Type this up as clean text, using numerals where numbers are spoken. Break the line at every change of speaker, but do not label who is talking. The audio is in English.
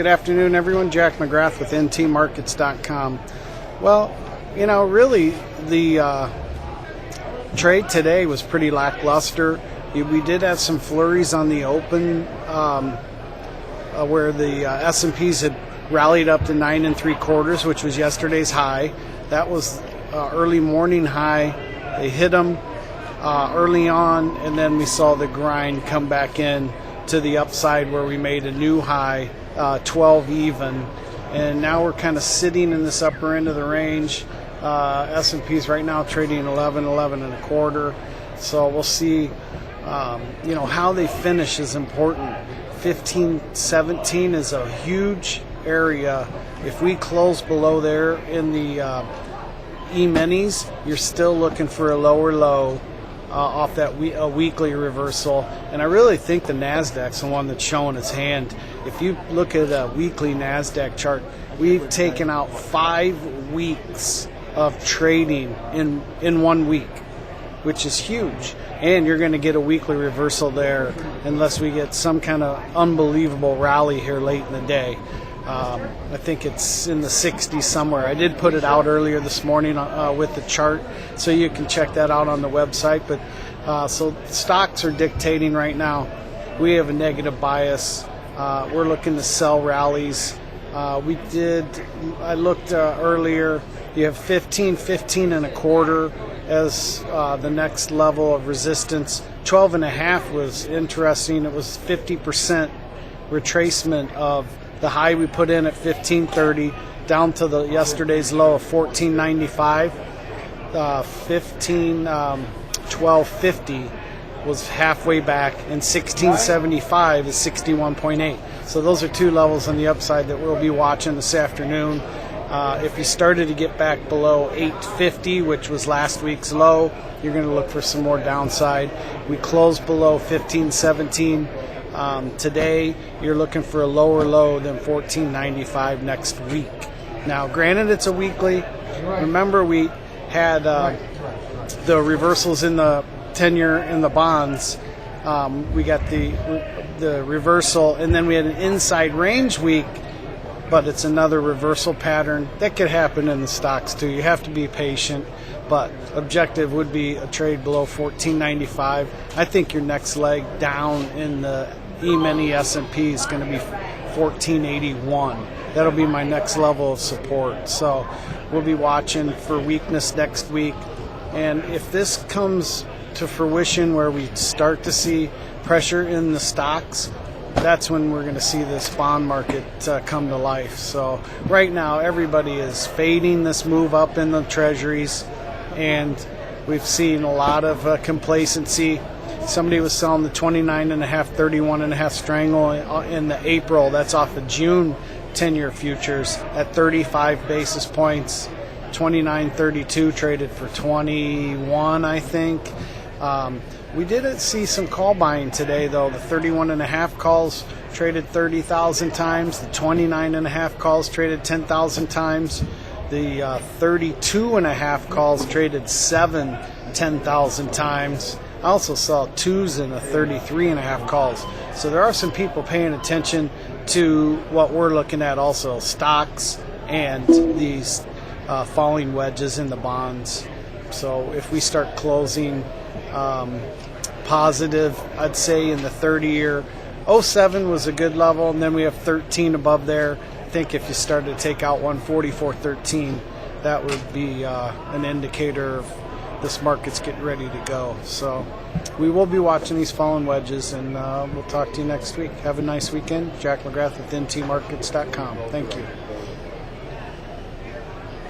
Good afternoon, everyone. Jack McGrath with ntmarkets.com. Well, really the trade today was pretty lackluster. We did have some flurries on the open where the S&Ps had rallied up to 9 3/4, which was yesterday's high. That was early morning high. They hit them early on, and then we saw the grind come back in to the upside where we made a new high, 12 even, and now we're kind of sitting in this upper end of the range. S&P's right now trading 11 1/4, so we'll see. How they finish is important. 15-17 is a huge area. If we close below there in the E-minis, you're still looking for a lower low off that a weekly reversal. And I really think the NASDAQ's the one that's showing its hand. If you look at a weekly NASDAQ chart, we've taken out 5 weeks of trading in 1 week, which is huge. And you're going to get a weekly reversal there unless we get some kind of unbelievable rally here late in the day. I think it's in the 60s somewhere. I did put it out earlier this morning with the chart, so you can check that out on the website. But so stocks are dictating right now. We have a negative bias. We're looking to sell rallies. I looked earlier. You have 15 1/4 as the next level of resistance. 12 1/2 was interesting. It was 50% retracement of the high we put in at 15.30 down to the yesterday's low of 14.95. 12.50 was halfway back, and 16.75 is 61.8. So those are two levels on the upside that we'll be watching this afternoon. If you started to get back below 8.50, which was last week's low, you're going to look for some more downside. We closed below 15.17. Today, you're looking for a lower low than 14.95 next week. Now, granted, it's a weekly. Remember, we had the reversals in the 10-year in the bonds. We got the reversal, and then we had an inside range week, but it's another reversal pattern. That could happen in the stocks, too. You have to be patient, but objective would be a trade below 14.95. I think your next leg down in the E-mini S&P is going to be 14.81. That'll be my next level of support. So we'll be watching for weakness next week. And if this comes to fruition where we start to see pressure in the stocks, that's when we're going to see this bond market come to life. So right now, everybody is fading this move up in the treasuries, and we've seen a lot of complacency. Somebody was selling the 29.5, 31.5 strangle in the April. That's off of June 10-year futures at 35 basis points. 29.32 traded for 21, I think. We did see some call buying today, though. The 31.5 calls traded 30,000 times. The 29.5 calls traded 10,000 times. The 32.5 calls traded 10,000 times. I also saw 2s in the 33.5 calls. So there are some people paying attention to what we're looking at also, stocks and these falling wedges in the bonds. So if we start closing positive, I'd say in the 30-year, 07 was a good level, and then we have 13 above there. I think if you started to take out 144.13, that would be an indicator of this market's getting ready to go. So we will be watching these fallen wedges, and we'll talk to you next week. Have a nice weekend. Jack McGrath with ntmarkets.com. Thank you.